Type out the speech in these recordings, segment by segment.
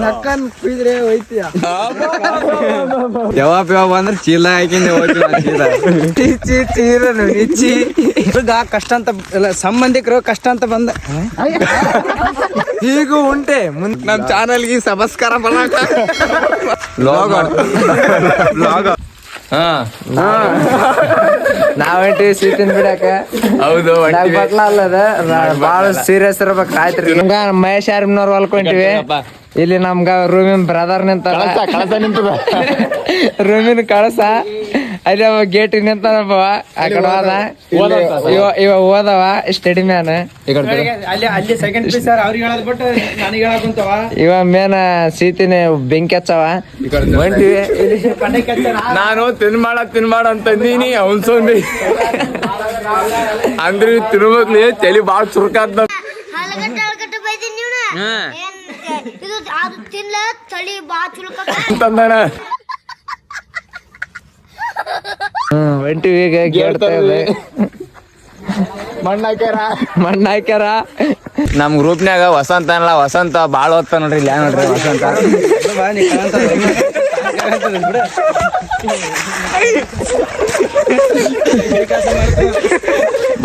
ನಕ್ಕನ್ ಕುಯ್ದ್ರೆ ಹೋಯ್ತೀಯ. ಯಾವಾಗ ಬಂದ್ರೆ ಚೀಲ ಹಾಕಿಂದ ಇಚ್ಚಿ ಹುಡುಗ ಕಷ್ಟ ಅಂತ ಸಂಬಂಧಿಕರು ಕಷ್ಟ ಅಂತ ಬಂದ ಹೀಗೂ ಉಂಟೆ ನಮ್ ಚಾನಲ್ಗೆ ಸಬ್ಸ್ಕ್ರೈಬ್ ನಾವೇಂಟಿ ಸೀತಿನ ಬಿಡಾಕ ಹೌದು ಬಟ್ಲ ಅಲ್ಲದ ಬಾಳ ಸೀರಿಯಸ್ ಇರ್ಬೇಕು. ಆಯ್ತ್ರಿ ನಮ್ಗ ಮಹೇಶ್ ಆರ್ಮಿನವ್ರು ಹೊಲ್ಕೊಂಟಿವಿ. ಇಲ್ಲಿ ನಮ್ಗ ರೂಮಿನ ಬ್ರದರ್ ನಿಂತಾರ, ರೂಮಿನ ಕಳಸ ಅಲ್ಲಿ ಅವ ಗೇಟಿಗೆ ನಿಂತಾನಪ್ಪ. ಆ ಕಡೆ ಹೋದ ಇವ ಓದವ ಸ್ಟಡಿ ಮ್ಯಾನ್. ಇವ ಮೇನ ಸೀತಿನ ಬೆಂಕಿ ಹಚ್ಚವ. ಹೊಂಟಿವಿ ನಾನು ತಿನ್ಮಾಡ ಅಂತ ನೀನಿ ಅವನ್ಸೋನ್ರಿ ಅಂದ್ರೆ ತಿನ್ಬೇಕ್ಲಿ ತಲಿ ಬಾಳ ಚುರುಕಾದ. ಹೊಂಟಿವಿ ಈಗ ಮಣ್ಣ ಹಾಕ್ಯಾರ. ನಮ್ ಗ್ರೂಪ್ನ್ಯಾಗ ವಸಂತ ಅಲ್ಲ, ವಸಂತ ಬಾಳ ಓದ್ತ ನೋಡ್ರಿ. ಇಲ್ಲ ನೋಡ್ರಿ ವಸಂತ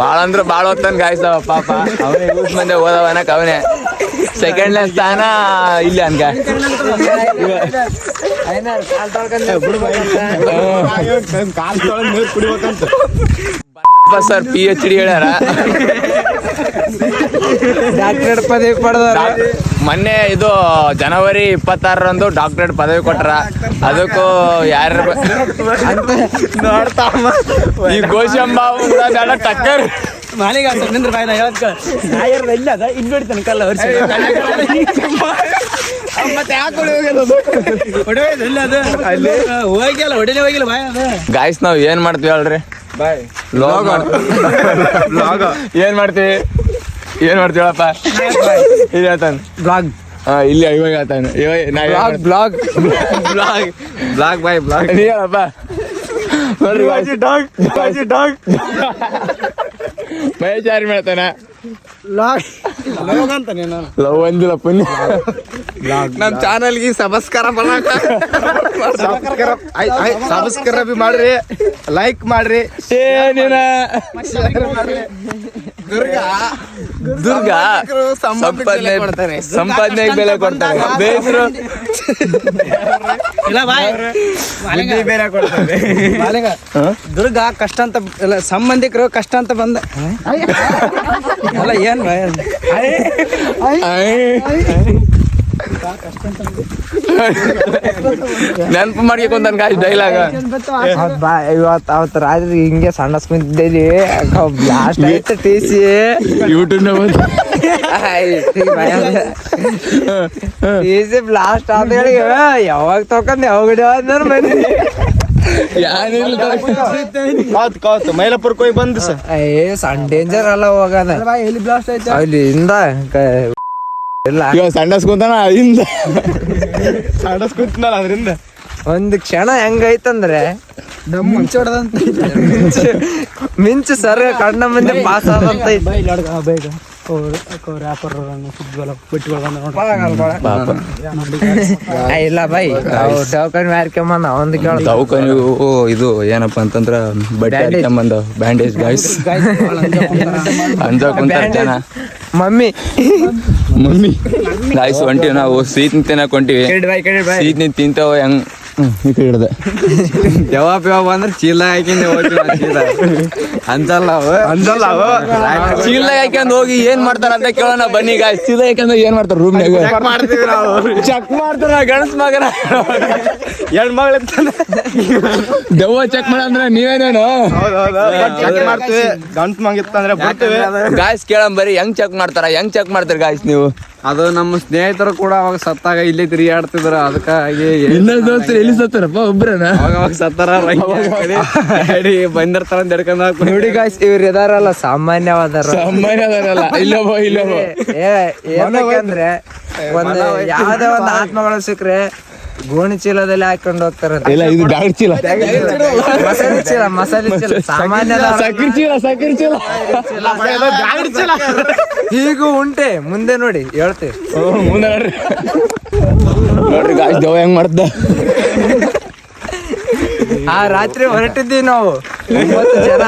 ಬಾಳ ಅಂದ್ರ ಬಾಳ ಓದ್ತಾನ ಗಾಯ್ಸವ ಪಾಪ. ಅವನೇ ಯೂಸ್ ಮಂದಿ ಓದವನಕ್ ಅವನೇ ಸೆಕೆಂಡ್ ಲ್ಯಾನ್ ಸ್ಥಾನ ಇಲ್ಲ ಅನ್ಕ. ಸರ್ PhD ಹೇಳ್ಯಾರ, ಡಾಕ್ಟರೇಟ್ ಪದವಿ ಪಡೆದ. ಮೊನ್ನೆ ಇದು ಜನವರಿ 26ರಂದು ಡಾಕ್ಟರೇಟ್ ಪದವಿ ಕೊಟ್ರ. ಅದಕ್ಕೂ ಯಾರ ನೋಡ್ತಾ ಈ ಗೋಶಂಬಾವು ಟಕ್ಕರ್ ಮಾಲಿಗ ನಿಂದ್ರ ಬಾಯ್ದ ಹೇಳಕ್ಕ ಇಲ್ಲ ಅದ ಇಲ್ಲಿ ಹೊಡಿತಾನೆ ಕಲ್ಲ ವರ್ಷ ಮತ್ತೆ ಯಾಕೆ ಹೊಡೆಯೋದಿಲ್ಲ ಅದು ಅಲ್ಲಿ ಹೋಗಿಲ್ಲ ಹೊಡಿಲೇ ಹೋಗಿಲ್ಲ ಬಾಯ್ ಅದ. ಗಾಯ್ಸ್ ನಾವ್ ಏನ್ ಮಾಡ್ತೀವಿ ಹೇಳ್ರಿ? ಬಾಯ್ ಏನ್ ಮಾಡ್ತೀವಿ ಹೇಳಪ್ಪ? ಇಲ್ಲಿ ಹೇಳ್ತಾನೆ ಬ್ಲಾಗ್. ಇಲ್ಲಿ ಇವಾಗ ಹೇಳ್ತಾನೆ ಬ್ಲಾಗ್ ಬಾಯ್ ಬ್ಲಾಗ್. ನೀ ಹೇಳಪ್ಪ ಮಹೇಶ್ ಯಾರು ಹೇಳ್ತಾನ ಲವ್ ಅಂದಿಲ್ಲ ಪುಣ್ಯ. ನಮ್ ಚಾನಲ್ಗೆ ಸಬ್ಸ್ಕ್ರೈಬ್ ಮಾಡ್ರಿ, ಲೈಕ್ ಮಾಡ್ರಿ. ದುರ್ಗಾ ಸಂಪಾದನೆಗೆ ಬೆಲೆ ಕೊಡ್ತಾರೆ. ಬೇಸರು ಬೇರೆ ಕೊಡ್ತಾರೆ. ದುರ್ಗ ಕಷ್ಟ ಅಂತ ಸಂಬಂಧಿಕರು ಕಷ್ಟ ಅಂತ ಬಂದ ಅಲ್ಲ ಏನ್ ನೆನಪು ಮಾಡ್ಕೊಂಡ್ ಗಾಯ್ಸ್ ಡೈಲಾಗ. ಅವತ್ತು ರಾತ್ರಿ ಹಿಂಗೆ ಸಣ್ಣ ಕುಂತಿದ್ದೇಲಿ ಬ್ಲಾಸ್ಟ್ ಆಯ್ತು TC ಯೂಟ್ಯೂಬ್ TC ಬ್ಲಾಸ್ಟ್ ಆದ ಹೇಳಿ ಯಾವಾಗ ತಕೊಂಡ್ ಯಾವಾಗ ಮನೆ ಮೈಲಾಪುರ್ ಹೋಗಿ ಬಂದ ಸಣ್ಣ ಡೇಂಜರ್ ಅಲ್ಲ ಹೋಗದ. ಎಲ್ಲಿ ಬ್ಲಾಸ್ಟ್ ಆಯ್ತು ಅಲ್ಲಿಂದ ಸಂಡಸ್ ಕುಂತಾನ ಅಲ್ಲಿಂದ ಸಂಡಸ್ ಕುಂತನಲ್ಲ ಅದ್ರಿಂದ ಒಂದ್ ಕ್ಷಣ ಹೆಂಗೈತಂದ್ರೆ ಮಿಂಚು ಸರ್ ಕಣ್ಣ ಮುಂದೆ ಪಾಸ್ ಆದಂತ ಇಲ್ಲ ಬೈ ದವಾಖಾನೆ ಮಾರ್ಕೊಂಬಂದ ಒಂದು ಕೇಳ ದವಾಖಾನೆ. ಇದು ಏನಪ್ಪ ಅಂತಂದ್ರ ಬಟ್ಟೆ ಹಾಕ್ಕೊಂಬಂದ ಬ್ಯಾಂಡೇಜ್ ಗಾಯ್ಸ್ ಅಂಜ ಕುಂತಾರ ಜನ. ಮಮ್ಮಿ ಗಾಯ್ಸ್ ಹೊಂಟಿವಿ ನಾವು ಸೀತ್ ತಿನ್ನಕ್ ಹೊಂಟಿವಿ. ಸೀತ್ ತಿಂತಾವ ಹೆಂಗ್ ಹಿಡ್ದೆ ಯಾವಾಗ ಬಂದ್ರೆ ಚೀಲ ಹಾಕಿಂದ ಅಂಜಲ್ಲ ಚೀಲ ಹಾಕ್ಯಂಡ್ ಹೋಗಿ ಏನ್ ಮಾಡ್ತಾರ ಅಂತ ಕೇಳೋಣ ಬನ್ನಿ ಗಾಯ್ಸ್. ಚೀಲ ಹಾಕ್ಯಂಡ್ ಏನ್ ಮಾಡ್ತಾರ ರೂಮ್ನಾಗ ಚೆಕ್ ಮಾಡ್ತಾರ. ಗಣಸ್ ಮಗನ ಎರಡ್ ಮಗಳ ದೆವ್ವ ಚೆಕ್ ಮಾಡಂದ್ರೆ ನೀವೇನೇನು ಮಾಡ್ತೀವಿ. ಗಂಟ್ ಮಗಿತ್ತಂದ್ರೆ ಗಾಯ್ಸ್ ಕೇಳಂ ಬರೀ ಹೆಂಗ್ ಚೆಕ್ ಮಾಡ್ತಾರ ಗಾಯ್ಸ್ ನೀವು? ಅದು ನಮ್ಮ ಸ್ನೇಹಿತರು ಕೂಡ ಅವಾಗ ಸತ್ತಾಗ ಇಲ್ಲೇ ತಿರುಗಾಡ್ತಿದ್ರ. ಅದಕ್ಕಾಗಿ ಇನ್ನೊಂದು ದೋಸ್ತರು ಎಲ್ಲಿ ಸತ್ತಾರಪ್ಪ ಒಬ್ರನ ಅವಾಗ ಸತ್ತಾರ ಬಂದಿರ್ತಾರ ಅಂತ ಹಿಡ್ಕೊಂಡ್ ನೋಡಿ ಗಾಯ್ಸ್. ಇವ್ರು ಇದಾರಲ್ಲ ಸಾಮಾನ್ಯವಾದಾರಲ್ಲ ಇಲ್ಲೊಬ್ಬ ಏನಂದ್ರೆ ಒಂದು ಯಾವ್ದೇ ಒಂದು ಆತ್ಮಗಳು ಸಿಕ್ಕ್ರೆ ಗೋಣಿ ಚೀಲದಲ್ಲಿ ಹಾಕೊಂಡು ಹೋಗ್ತಾರ. ಇಲ್ಲ ಇದು ಬ್ಯಾಗ್ ಚೀಲ, ಮಸಾಲೆ ಚೀಲ ಸಾಮಾನ್ಯ ಹೀಗೂ ಉಂಟೆ. ಮುಂದೆ ನೋಡಿ ಹೇಳ್ತೇವೆ. ಮುಂದೆ ನೋಡ್ರಿ ಗಾಯ್ಸ್ ದೇವ ಹೆಂಗ್ ಮಾಡ್ದ. ಆ ರಾತ್ರಿ ಹೊರಟಿದ್ದೀವಿ ನಾವು 9 ಜನ.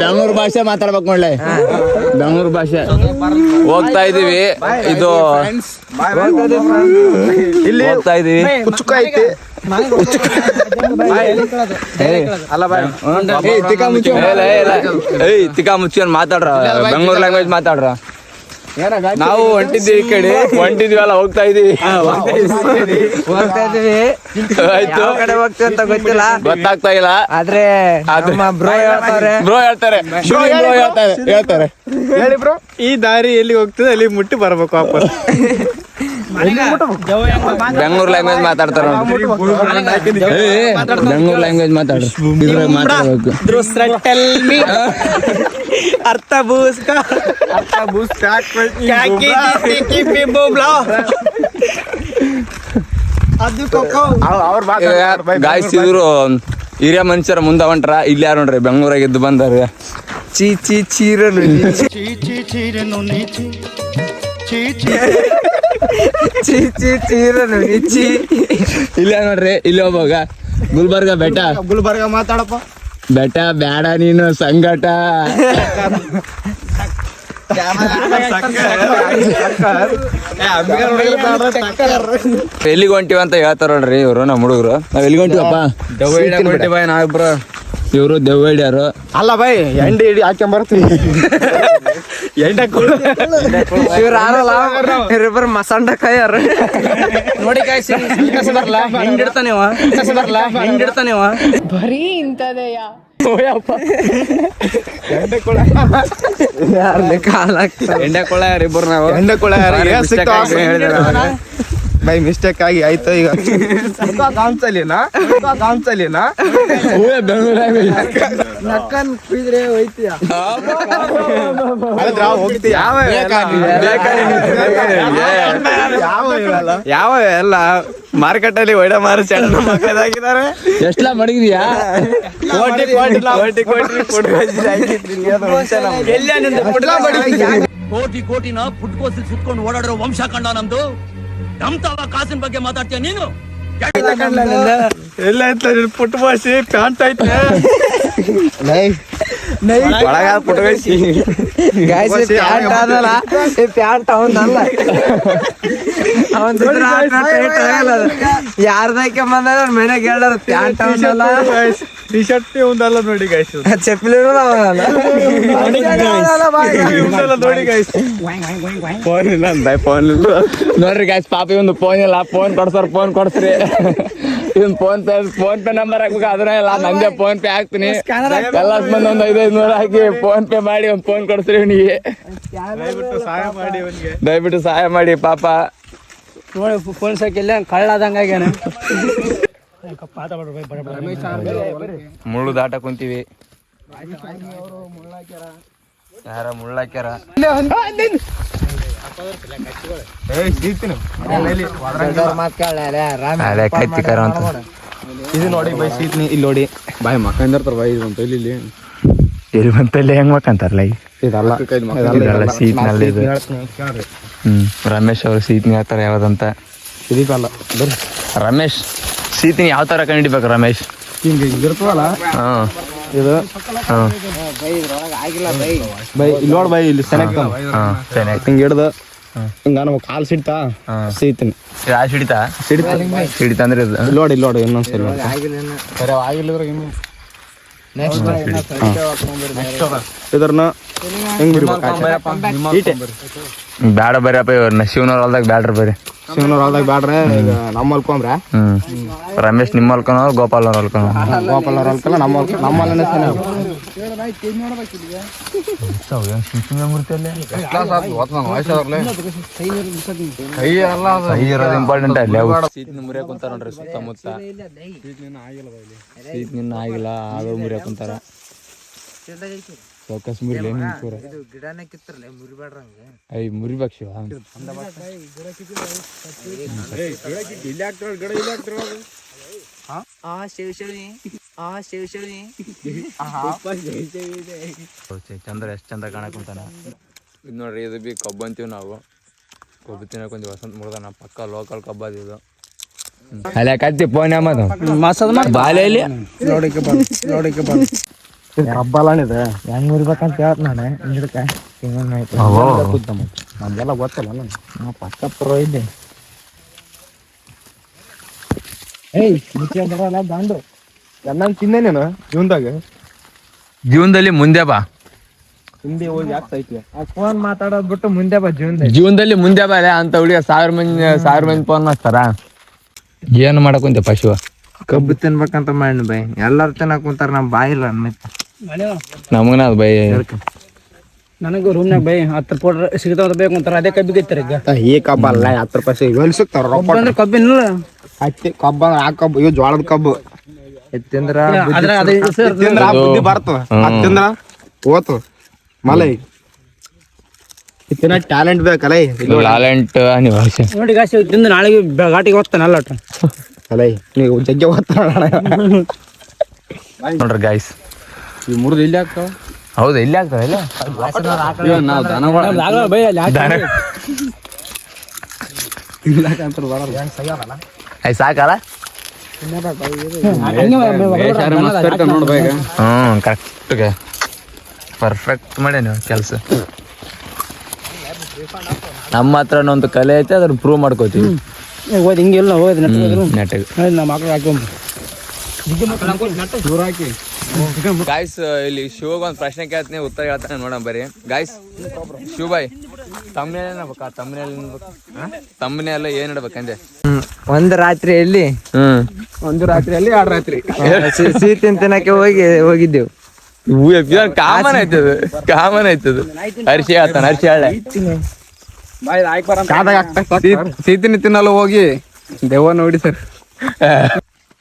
ಬೆಂಗಳೂರು ಭಾಷೆ ಮಾತಾಡ್ಬೇಕು ನೋಡ್ಲೆ, ಬೆಂಗಳೂರು ಭಾಷೆ. ಹೋಗ್ತಾ ಇದೀವಿ, ಇದು ಇಲ್ಲಿ ಹೋಗ್ತಾ ಇದೀವಿ. ತಿಕ್ಕಾ ಮುಚ್ಕೊಂಡ್ ಮಾತಾಡ್ರ, ಬೆಂಗಳೂರು ಲ್ಯಾಂಗ್ವೇಜ್ ಮಾತಾಡ್ರ. ನಾವು ಹೊಂಟಿದ್ವಿ ಈ ಕಡೆ, ಹೊಂಟಿದ್ವಲ್ಲ ಹೋಗ್ತಾ ಇದೀವಿ. ಆಯ್ತು, ಕಡೆ ಹೋಗ್ತೀವಿ ಅಂತ ಗೊತ್ತಿಲ್ಲ, ಗೊತ್ತಾಗ್ತಾ ಇಲ್ಲ. ಆದ್ರೆ ಬ್ರೋ ಹೇಳ್ತಾರೆ ಹೇಳಿ ಬ್ರೋ, ಈ ದಾರಿ ಎಲ್ಲಿ ಹೋಗ್ತದೆ ಅಲ್ಲಿ ಮುಟ್ಟಿ ಬರ್ಬೇಕು ವಾಪಸ್. ಬೆಂಗಳೂರು ಲ್ಯಾಂಗ್ವೇಜ್ ಮಾತಾಡ್ತಾರ, ಬೆಂಗಳೂರು ಲ್ಯಾಂಗ್ವೇಜ್ ಮಾತಾಡ್ರಿ. ಇದ್ರಾಗ ಮಾತಾಡ್ಬೇಕು. ಅರ್ಥ ಬೂಸ್ಕ ಗಾಯ್ಸ್ ಇದ್ರು ಹಿರಿಯ ಮನುಷ್ಯರ ಮುಂದೆ ಹೊಂಟ್ರ. ಇಲ್ಲಿ ಯಾರು ನೋಡ್ರಿ ಬೆಂಗಳೂರಾಗ ಎದ್ದು ಬಂದಾರ. ಚೀರನು ಇಲ್ಲ ನೋಡ್ರಿ, ಇಲ್ಲಿ ಹೋಗುವಾಗ ಗುಲ್ಬರ್ಗ ಬೆಟ್ಟ. ಗುಲ್ಬರ್ಗ ಮಾತಾಡಪ್ಪ. ಬೆಟ್ಟ ಬ್ಯಾಡ ನೀನು ಸಂಗಟ. ಎಲ್ಲಿಗೆ ಹೊಂಟಿವಿ ಅಂತ ಹೇಳ್ತಾರ ನೋಡ್ರಿ ಇವ್ರು ನಮ್ಮ ಹುಡುಗರು. ನಾವ್ ಎಲ್ಲಿಗೆ ಹೊಂಟಿವಪ್ಪ? ನಾವಿಬ್ರು ಇವ್ರು ದೆವ್ವಡ್ಯಾರು. ಅಲ್ಲ ಬೈ, ಎಂಡಿ ಹಿಡಿ ಹಾಕ್ಕೊಂಡ್ ಬರ್ತೀವಿ. ಇವ್ರು ಆರಲ್ಲ, ಇವ್ರಿಬ್ಬರು ಮಸಂಡ ಕೈಯಾರ. ನೋಡಿ ಕಾಯ್ಸಿ ಹಿಂಡಿಡ್ತಾನೇವ ಬರೀ ಇಂಥದೆಯ ಎಂಡೆ ಕೊಳ ಇಬ್ಬರು ನಾವು. ಎಂಡೆ ಕೊಳ ಬೈ ಮಿಸ್ಟೇಕ್ ಆಗಿ ಆಯ್ತು. ಈಗ ನಕ್ಕನ್ ಕುಯ್ದ್ರೆ ಹೋಯ್ತೀಯ. ಯಾವ ಎಲ್ಲ ಮಾರ್ಕೆಟ್ ಅಲ್ಲಿ ಒಳ್ಳೆ ಮಾರು ಮಕ್ಕಳಾಗಿದ್ದಾರೆ. ಎಷ್ಟಲ ಮಡಗಿದ್ಯಾ? ಕೋಟಿನ ಫುಡ್ ಕೋರ್ಸ್ ಸುತ್ಕೊಂಡು ಓಡಾಡೋ ವಂಶ ಕಂಡ ನಮ್ದು. ನಮ್ತಾವ ಕಾಸಿನ ಬಗ್ಗೆ ಮಾತಾಡ್ತೀಯ ನೀನು? ಎಲ್ಲ ಪುಟ್ ಬಾಸಿ ಪ್ಯಾಂಟ್ ಐತೆ ಪ್ಯಾಂಟ್ ಅವಂದಲ್ಲ, ಯಾರ್ದಕ್ಕೆ ಬಂದ ಮನೆಗೆ ಹೇಳಾರ ಪ್ಯಾಂಟ್ ಅವನಲ್ಲ, ಟಿ ಶರ್ಟ್ ಒಂದಲ್ಲ ನೋಡಿ ಗಾಯ್ಸ್. ಚಪ್ಪಲಿ ನೋಡಿ ಗಾಯ್ಸ್. ಫೋನ್ ಇಲ್ಲ ಅಂದ, ಫೋನ್ ಇಲ್ಲ ನೋಡ್ರಿ ಗಾಯ್ಸ್. ಪಾಪ ಒಂದು ಫೋನ್ ಇಲ್ಲ, ಫೋನ್ ಕೊಡ್ಸಾರ, ಫೋನ್ ಕೊಡ್ಸ್ರಿ. ಇದನ್ ಫೋನ್ ಪೇ ನಂಬರ್ ಹಾಕ್ಬೇಕು. ಅದನ್ನ ಇಲ್ಲ, ನಂದೇ ಫೋನ್ ಪೇ ಹಾಕ್ತೀನಿ. ಎಲ್ಲ ಬಂದ್ ಒಂದ್ 500 ಹಾಕಿ ಫೋನ್ ಪೇ ಮಾಡಿ ಒಂದ್ ಫೋನ್ ಕೊಡ್ಸ್ರಿ ಇವನಿಗೆ. ಸಹಾಯ ಮಾಡಿ ಅವನಿಗೆ, ದಯವಿಟ್ಟು ಸಹಾಯ ಮಾಡಿ ಪಾಪ. ನೋಡಿ ಫೋನ್ ಸಾಕಿಲ್ಲ ಕಳ್ಳಾದಂಗಾಗ್ಯಾನ. ಮುಳ್ಳು ದಾಟ ಕುಂತೀವಿ. ಯಾರ ಮುಳ್ಳಾಕ್ಯಾರ? ಕತ್ತಿಕಾರ ಅಂತ ಇದು ನೋಡಿ ಬೈ ಸೀಟ್ನಿ. ಇಲ್ಲಿ ನೋಡಿ ಬಾಯ್ ಮಕ್ಕಂದಿರ್ತಾರ ಬಾಯ್ ಇದು ಅಂತ ಇಲ್ಲಿ ಎಲ್ಲಿ ಬಂತಲ್ಲಿ ಹೆಂಗ್ ಮಕ್ಕಂತಾರಲ್ಲ ಇದಲ್ಲ ಸೀಟ್ ನಲ್ಲಿ. ಇದು ರಮೇಶ್ ಅವ್ರ ಸೀಟ್ನಿ ಯಾವ ತರ ಯಾವ್ದಂತ ಇದೀಪಲ್ಲ ಬರ್ರಿ. ರಮೇಶ್ ಸೀಟ್ನಿ ಯಾವ ತರ ಕಂಡಿಡ್ಬೇಕು ರಮೇಶ್? ಹಿಂಗೆ ಇರ್ತವಲ್ಲ ಇದು. ಬೈ ಇಲ್ಲಿ ನೋಡ್ ಬೈ, ಇಲ್ಲಿ ಚೆನ್ನಾಗಿ ಹಿಂಗೆ ಹಿಡ್ದು ಹಿಂಗ ನಾವು ಕಾಲು ಸಿಡ್ತಾ ಸೀತೀನಿ. ಸಿಡಿತಾ ಸಿಡಿತಾ ಅಂದ್ರೆ ನೋಡಿ ಇಲ್ಲಿ ನೋಡಿ ಇನ್ನೊಂದ್ಸರಿ ಇದನ್ನ ಹೆಂಗ್ ಬ್ಯಾಡ ಬರ್ಯಪ್ಪ. ಇವ್ರನ್ನ ಶಿವನವ್ರ ಹೊಲ್ದಾಗ ಬ್ಯಾಡ್ರಿ ಬರ್ರಿ. ಶಿವನವ್ರ ಹೊಲ್ದಾಗ ಬ್ಯಾಡ್ರೆ ಈಗ ನಮ್ಮ ಹೊಲ್ಕೊಂಬ್ರ. ರಮೇಶ್ ನಿಮ್ಮ ಹೊಲ್ಕೊನೋ, ಗೋಪಾಲ್ ಅವ್ರ ಹೊಲ್ಕೊನೋ? ಗೋಪಾಲ್ ಅವ್ರ ಹೊಲ್ಕಲ್ಲ, ನಮ್ಮಲ್ಲೇ ಇಂಪಾರ್ಟೆಂಟ್ ಅಲ್ಲಿ. ಸೀಟ್ ಮುರಿಯಾಕ ಕುಂತಾರ ನೋಡ್ರಿ ಸುತ್ತಮುತ್ತ. ಸೀಟ್ ನಿನ್ನ ಆಗಿಲ್ಲ, ಅದು ಮುರಿಯಾಕ ಕುಂತಾರ. ಚೌಕಾಸ್ ಮುರಿಲಿ ಪೂರ ಇದು ಗಿಡನೇ ಕಿತ್ತರ್ಲೆ ಮುರಿಬೇಡ್ರಂಗೆ ಐ ಮುರಿಬೇಕು ಶಿವ ಚಂದ್ರ ಎಷ್ಟು ಚಂದ ಕಾಣಕ್ ಕುಂತಾನ. ಇದು ನೋಡ್ರಿ ಇದು ಬಿ ಕಬ್ಬು ಅಂತೀವಿ ನಾವು. ಕಬ್ಬು ತಿನ್ನಕೊಂಡಿ ವಸಂತ ಮುರ್ದಾನ ಪಕ್ಕ ಲೋಕಲ್ ಕಬ್ಬದ ಇದು. ಅಲ್ಲ ಕತ್ತಿ ಫೋನ್ ಯಾಮದು ಬಾಲೆಯಲ್ಲಿ ಕಬ್ಬಲಾಣಿದೆ ಹೆಂಗ್ ಮುರಿಬೇಕಂತ ಹೇಳ್ತ ನಾನು ಹಿಂದಕ್ಕೆ ನಮ್ಗೆಲ್ಲ ಗೊತ್ತಲ್ಲ ನಾ ಪಕ್ಕ ಪ್ರೋ ಇದ್ದೆ. ಏಯ್ ಬರಲ್ಲ ದಾಂಡು ಎಲ್ಲ ತಿಂದೆ ನೀನು ಜೀವನದಲ್ಲಿ ಮುಂದೆ ಬಾ. ಹಿಂದೆ ಹೋಗಿ ಆಗ್ತೈತಿ ಫೋನ್ ಮಾತಾಡೋದ್ ಬಿಟ್ಟು ಮುಂದೆ ಬಾ ಜೀವನದಲ್ಲಿ ಮುಂದೆ ಬಾ ಅಂತ ಹುಡುಗ ಸಾವಿರ ಮಂದಿ ಫೋನ್ ಮಾಡ್ತಾರ. ಏನ್ ಮಾಡಕ್ ಕುಂತೆ ಪಶುವ ಕಬ್ಬು ತಿನ್ಬೇಕಂತ ಮಾಡಿ ಬೈ ಎಲ್ಲಾರು ತಿನ್ನಕ್ ಕುಂತಾರ ನಮ್ ಬಾಯಿಲ್ಲ ನಮಗನ ಅದು ಬೈ ನನಗೂ ರೂಮ್ನಾಗ ಬೈ 10 ರೂಪಾಯಿ ಸಿಗ್ತಾವ ಬೇಕು ಅಂತಾರ ಅದೇ ಕಬ್ಬಿಗೆ ಇರ್ತಾರೆ ಈಗ ಈ ಕಬ್ಬ ಅಲ್ಲ 10 ರೂಪಾಯಿ ಎಲ್ಲಿ ಸಿಗ್ತಾರ ರೊಕ್ಕ ಅಂದ್ರೆ ಕಬ್ಬಿನ ಹತ್ತಿ ಕಬ್ಬ ಅಂದ್ರೆ ಆ ಕಬ್ಬು ಇವ್ ಜೋಳದ ಕಬ್ಬು ತಿಂದ್ರ ಬುದ್ಧಿ ಬರ್ತದ ತಿಂದ್ರ ಓತು ಮಲೈ ಇತ್ತಿನ ಟ್ಯಾಲೆಂಟ್ ಬೇಕಲ್ಲ ಟ್ಯಾಲೆಂಟ್ ಅನಿವಾರ್ಯ ನೋಡಿ ಗಾಸಿ ತಿಂದು ನಾಳೆಗೆ ಘಾಟಿಗೆ ಹೋಗ್ತಾನಲ್ಲ ಅಲೈ ನೀವು ಜಗ್ಗೆ ಹೋಗ್ತಾನ ನೋಡ್ರಿ ಗಾಯ್ಸ್ ಈ ಮುರಿದು ಇಲ್ಲಿ ಆಗ್ತಾವ ಹೌದಾ ಇಲ್ಲಿ ಆಗ್ತಾವ ಇಲ್ಲ ನಾವು ಆಯ್ತು ಸಾಕಲ್ಲ ಕರೆಕ್ಟ್ ಪರ್ಫೆಕ್ಟ್ ಮಾಡಿ ನೀವು ಕೆಲಸ. ನಮ್ಮ ಹತ್ರ ಒಂದು ಕಲೆ ಐತೆ ಅದನ್ನ ಪ್ರೂವ್ ಮಾಡ್ಕೋತೀವಿ. ಓದ್ ಹಿಂಗೆಲ್ಲ ಹೋದ್ ನೆಟ್ಟಿಗೆ ನಮ್ಮ ಮಕ್ಳು ಹಾಕೊಂಡ್ ಗಾಯ್ಸ್ ಇಲ್ಲಿ ಶಿವಗೆ ಒಂದು ಪ್ರಶ್ನೆ ಕೇಳ್ತೀನಿ ಉತ್ತರ ಹೇಳ್ತಾನೆ ನೋಡೋಣ ಬರ್ರಿ ಗಾಯ್ಸ್. ಶಿವಬಾಯ್ ತಮ್ಮನೆಲ್ಲ ಏನ್ ಇಡ್ಬೇಕಂದೆ ಒಂದ್ ರಾತ್ರಿಯಲ್ಲಿ ಒಂದು ರಾತ್ರಿಯಲ್ಲಿ 2 ರಾತ್ರಿ ಸಿಹಿ ತಿನ್ನಕ್ಕೆ ಹೋಗಿದ್ದೆವು. ಕಾಮನ್ ಆಯ್ತದ ಅರ್ಶಿ ಹೇಳ್ತಾನ ಅರ್ಶಿ ಹೇಳ ಸೀತಿನಿ ತಿನ್ನಲು ಹೋಗಿ ದೆವ್ವ ನೋಡಿ ಸರ್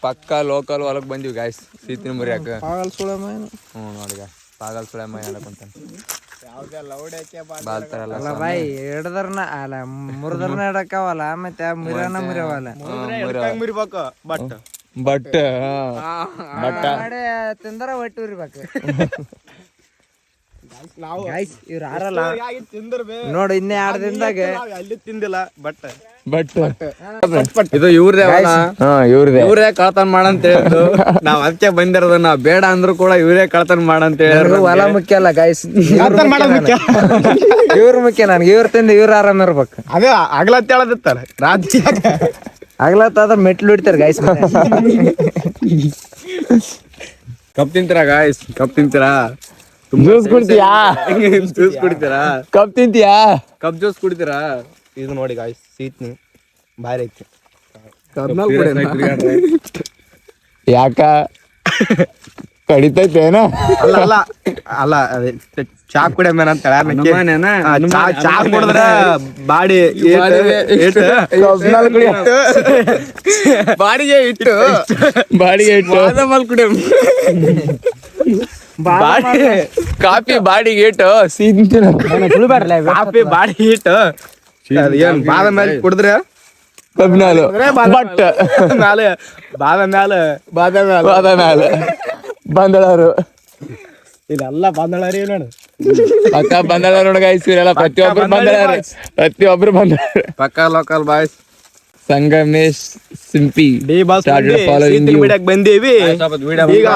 ಪಕ್ಕ ಲೋಕಲ್ ಹೊಲಕ್ ಬಂದಿವಿ ಗಾಯ್ಸ್ ಸೀತಿನ ಮುರಿಯಾಕ. ನೋಡಿ ಪಾಗಲ್ ಸುಳೆ ಮೈ ಹೇಳಕಂತಾನ ಅಲ್ಲ ಬಾಯ್ ಹಿಡ್ದರ್ನ ಅಲ್ಲ ಮುರಿದರ್ನ ಹಿಡಕವಲ್ಲ ಮತ್ತೆ ಮುರಿಯನ ಮುರಿಯವಲ್ಲ ಮುರಿಬೇಕು ಬಟ್ ತಿಂದ್ರ ಒಟ್ಟು ಉರಿಬೇಕು. ಇವ್ರ ಆರಲ್ಲ ನೋಡು ಇನ್ನೇ 2 ದಿನದಾಗ ಅಲ್ಲಿ ತಿಂದಿಲ್ಲ ಬಟ್ ಇದು ಇವ್ರದೇ ಇವ್ರದೇ ಕಳ್ತನ ಮಾಡಂತ ಹೇಳಿದ್ರು. ನಾವ್ ಅದಕ್ಕೆ ಬಂದಿರೋದು ನಾವ್ ಬೇಡ ಅಂದ್ರು ಕೂಡ ಇವರೇ ಕಳ್ತನ ಮಾಡಂತ ಹೇಳಿದ್ರು. ಹೊಲ ಮುಖ್ಯ ಅಲ್ಲ ಗಾಯ್ಸ್ ಇವ್ರ ಮುಖ್ಯ ನನ್ಗೆ. ಇವ್ರ ತಿಂದು ಇವ್ರ ಆರಾಮ ಇರ್ಬೇಕು. ಅದೇ ಆಗ್ಲತ್ತ ಹೇಳದಿರ್ತಾರೆ ರಾತ್ರಿ ಆಗ್ಲತ್ತಾದ್ರ ಮೆಟ್ಲು ಹಿಡಿತಾರ ಗಾಯ್ಸ್. ಕಪ್ ತಿಂತೀರಾ ಗಾಯ್ಸ್? ಕಪ್ ತಿಂತೀರಾ? ಜ್ಯೂಸ್ ಕುಡಿತೀಯಾ? ಜ್ಯೂಸ್ ಕುಡಿತೀರಾ? ಕಪ್ ತಿಂತೀಯಾ? ಕಪ್ ಜ್ಯೂಸ್ ಕುಡಿತೀರಾ? ಇದು ನೋಡಿ ಗಾಯ್ಸ್ ಸೀತ್ನಿ ಭಾರಿ ಐತಿ. ಯಾಕ ಕಡಿತೈತೇನ? ಅಲ್ಲ ಅಲ್ಲ ಅಲ್ಲ ಅದೇ ಚಾ ಕುಡಿಯ ಮೇನ ಅಂತ ಚಾ ಕುಡಿದ್ರ ಬಾಡಿ ಬಾಡಿಗೆ ಇಟ್ಟು ಕಾಫಿ ಬಾಡಿಗೆ ಇಟ್ಟು ಕಾಫಿ ಬಾಡಿಗೆ ಇಟ್ಟು ಏನ್ ಬಾದ ಮೇಲೆ ಕುಡಿದ್ರೆ ಕಬ್ಬಿನಾಲು ಬಟ್ ಮ್ಯಾಲೆ ಬಾದ ಮ್ಯಾಲ ಬಂದಳರು ಇದೆಲ್ಲ ಬಂದಳರಿ ನೋಡು ಪಕ್ಕ ಬಂದಳ ನೋಡ ಗಾಯ್ಸ್. ಇವರೆಲ್ಲ ಪ್ರತಿಯೊಬ್ರು ಬಂದಳ ಪಕ್ಕ ಲೋಕಲ್ ಬಾಯ್ಸ್. ಸಂಗಮೇಶ್ ಸಿಂಪಿ ಬಿಡಕ್ ಬಂದೀವಿ ಈಗ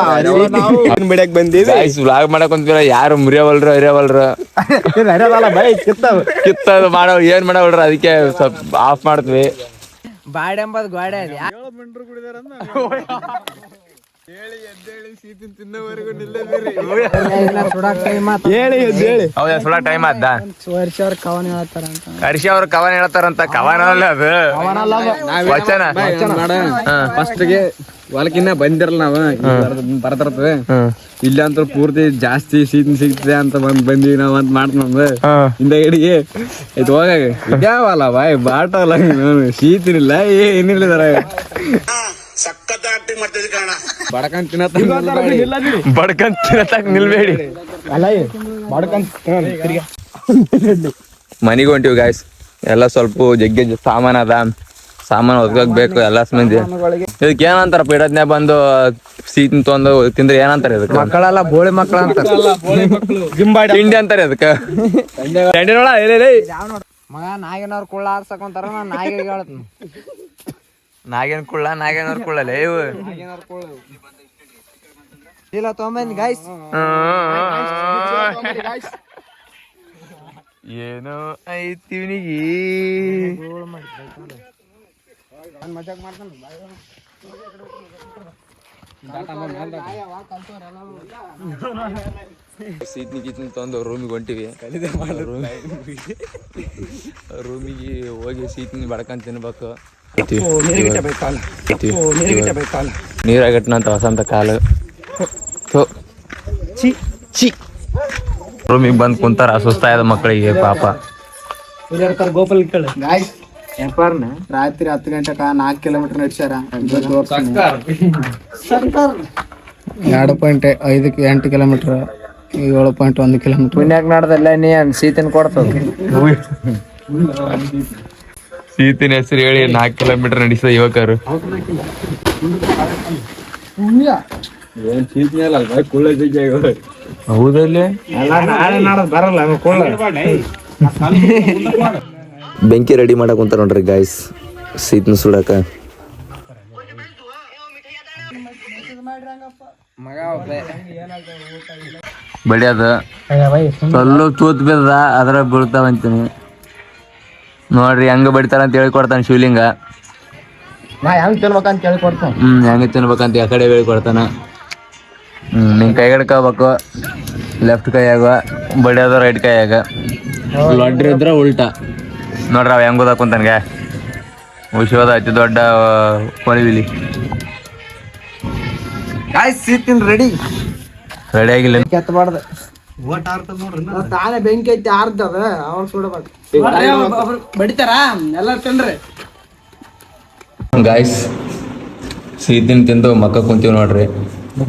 ಬಿಡಕ್ ಬಂದೀವಿ. ವ್ಲಾಗ್ ಮಾಡಕ್ ಕುಂತೀರ ಯಾರು ಮುರಿಯವಲ್ರು ಬೈ ಕಿತ್ತದು ಮಾಡೋ ಏನ್ ಮಾಡವಲ್ರ ಅದಕ್ಕೆ ಸ್ವಲ್ಪ ಆಫ್ ಮಾಡ್ತೀವಿ. ಬಾಡಿ ಎಂಬದ್ ಗೋಡೆ ಹೌದಾ ಸುಳ್ಳ ಟೈಮ್ ಆದ ಹರ್ಷಿ ಅವ್ರ ಕವನ ಹೇಳ್ತಾರಂತ. ಕವನ ಅಲ್ಲ ಅದು ವಚನ. ಫಸ್ಟ್ಗೆ ಹೊಲಕಿನ್ನ ಬಂದಿರಲ್ಲ ನಾವ ಬರತಿರ್ತದೆ ಇಲ್ಲ ಅಂತ ಪೂರ್ತಿ ಜಾಸ್ತಿ ಶೀತ ಸಿಗ್ತದೆ ಅಂತ ಬಂದಿವಿ ನಾವ್ ಅಂತ ಮಾಡ್ತ ನಮ್ದು ಹಿಂದ ಗಡಿಗೆ ಇದು ಹೋಗಾಗ ಇದ್ಯಾವಲ್ಲ ಬಾಯ್ ಬಾಟಲ್ಲ ಶೀತನಿಲ್ಲ ಏನಿಲ್ಲ ಬಡಕಂತ ತಿನ್ನತ್ತ ಬಡ್ಕಂತ ತಿನ್ನತಾಕ ನಿಲ್ಬೇಡಿ. ಮನಿಗೆ ಹೊಂಟಿವಿ ಗಾಯ್ಸ್. ಎಲ್ಲ ಸ್ವಲ್ಪ ಜಗ್ಗಿ ಸಾಮಾನ್ ಅದ, ಸಾಮಾನು ಒದ್ಗಕ್ ಬೇಕು ಎಲ್ಲ ಮಂದಿ. ಇದಕ್ಕೆ ಏನಂತಾರ ಪೀಡತ್ನ್ಯಾಗ ಬಂದು ಸೀಟ್ ತೊಂದು ತಿಂದ್ರೆ ಏನಂತಾರೆ ಇದಕ್ಕೆ? ಮಕ್ಕಳೆಲ್ಲ ಬೋಳಿ ಮಕ್ಕಳ ಅಂತ ತಿಂಡಿ ಅಂತಾರೆ ಅದಕ್ಕೆ. ಮಗ ನಾಯಿನವ್ರ ಕುಳ್ಳ ಹಾಕ್ಸಕೊಂತಾರ, ನಾನು ನಾಯಿಗೆ ಹೇಳ್ತೀನಿ. ನಾಗೇನವ್ರ ಕುಳ್ಳಲೇ ಇವು. ಇಲ್ಲ ತೊಂಬಂದ್ ಗೈಸ್. ಏನೋ ಐತಿ ಇವನಿಗೆ. ಸೀತ್ನಿ ಗೀತ್ನಿ ತಂದು ರೂಮಿಗೆ ಹೊಂಟಿವಿ. ರೂಮಿಗೆ ಹೋಗಿ ಸೀತ್ನಿ ಬಡ್ಕೊಂಡ್ ತಿನ್ಬೇಕು. ನೀರಾಗಟ್ನಂತ ವಸಂತ ಕಾಲು. ರೂಮಿಗೆ ಬಂದು ಕುಂತಾರ ಸುಸ್ತಾಯದ ಮಕ್ಕಳಿಗೆ ಪಾಪ. ರಾತ್ರಿ 10 ಗಂಟೆಕ 4 ಕಿಲೋಮೀಟರ್ ನಡ್ಸ್ಯಾರ. 2.5 ಕಿಲೋಮೀಟರ್, 7.1 ಕಿಲೋಮೀಟರ್. ಪುಣ್ಯಾಕ್ ನಾಡ್ದಲ್ಲ ನೀ ಸೀತನ್ ಕೊಡ್ತದ. ಸೀತಿನ ಹೆಸರು ಹೇಳಿ 4 ಕಿಲೋಮೀಟರ್ ನಡೆಸಿದ ಯುವಕರು. ಹೌದಲ್ಲಿ ಬೆಂಕಿ ರೆಡಿ ಮಾಡಕ್ ಕುಂತಾರ ನೋಡ್ರಿ ಗಾಯ್ಸ್, ಸೀತ್ನ ಸುಡಕ. ಬಡಿಯದ ಸೊಲ್ಲು ತೂತ್ ಬಿದ್ದದ, ಅದ್ರ ಬೀಳ್ತಾವಂತೀನಿ ನೋಡ್ರಿ. ಹೆಂಗ ಬಡಿತಾರ ಅಂತ ಹೇಳ್ಕೊಡ್ತಾನ ಶಿವಲಿಂಗ. ಹೆಂಗ್ ತಿನ್ಬೇಕಂತ ಕೇಳ್ಕೊಡ್ತಾನ. ಹೆಂಗ ತಿನ್ಬೇಕಂತ ಆ ಕಡೆ ಹೇಳ್ಕೊಡ್ತಾನ. ನಿನ್ ಕೈ ಹಿಡ್ಕೋಬೇಕು ಲೆಫ್ಟ್ ಕೈಯಾಗ, ಬಡಿಯೋದು ರೈಟ್ ಕೈಯಾಗ. ಲೊಡ್ರಿ ಇದ್ರ ಉಲ್ಟಾ ನೋಡ್ರಿ ಅವ ಹೆಂಗ್ ಓದಾಕುಂತಾನ್ಗೆ. ವಿಶ್ವದ ಅತಿ ದೊಡ್ಡ ಕೊಳಿವಿಲಿ. ಗಾಯ್ಸ್ ಸೀತಿನ್ ರೆಡಿ ಆಗಿಲ್ಲ. ಕೆತ್ತಬಾರ್ದು. ತಾನೇ ಬೆಂಕಿ ಐತಿ ಆರ್ದದ, ಅವ್ರು ಸುಡಬೇಕು. ಬಡಿತಾರ ಎಲ್ಲ ತಿನ್ರಿ ಗಾಯ್ಸ್. ಸೀತಿನ ತಿಂದು ಮಕ್ಕ ಕುಂತೀವಿ ನೋಡ್ರಿ.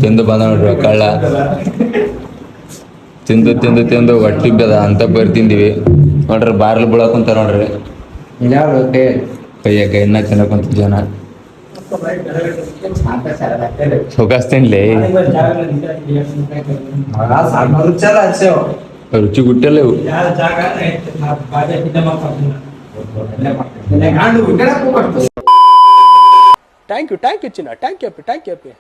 ತಿಂದು ಬಂದ ನೋಡ್ರಿ ಕಳ್ಳ. ತಿಂದು ಹೊಟ್ಟಿ ಬೆದ ಅಂತ ಬರ್ ತಿಂದಿವಿ ನೋಡ್ರಿ. ಬಾರ್ಲ್ ಬೀಳಕ್ ಕುಂತಾರ ನೋಡ್ರಿ. ಕೈಯಾಗ ಇನ್ನ ತಿನ್ನಕ್ ಕುಂತ ಜನ ಸೊಗಾಸ್ ತಿನ್ಲಿ. ರುಚಿ ಗುಟ್ಟಲ್ಲ ಇವು. ಥ್ಯಾಂಕ್ ಯು ಚಿನ್ನ, ಥ್ಯಾಂಕ್ ಯು.